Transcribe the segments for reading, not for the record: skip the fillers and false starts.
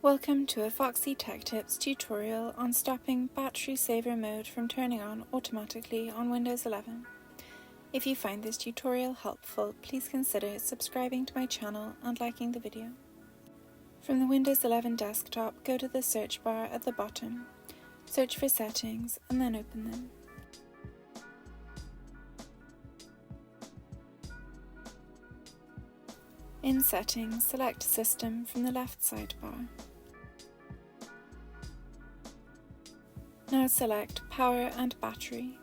Welcome to a Foxy Tech Tips tutorial on stopping battery saver mode from turning on automatically on Windows 11. If you find this tutorial helpful, please consider subscribing to my channel and liking the video. From the Windows 11 desktop, go to the search bar at the bottom, search for Settings and then open them. In Settings, select System from the left sidebar. Now select Power and Battery.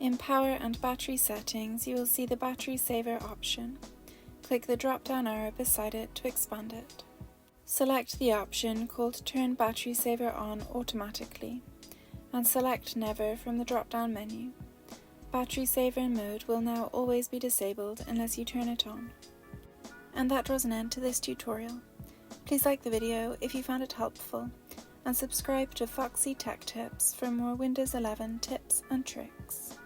In Power and Battery settings, you will see the battery saver option. Click the drop-down arrow beside it to expand it. Select the option called Turn Battery Saver On Automatically and select Never from the drop-down menu. Battery saver mode will now always be disabled unless you turn it on. And that draws an end to this tutorial. Please like the video if you found it helpful and subscribe to Foxy Tech Tips for more Windows 11 tips and tricks.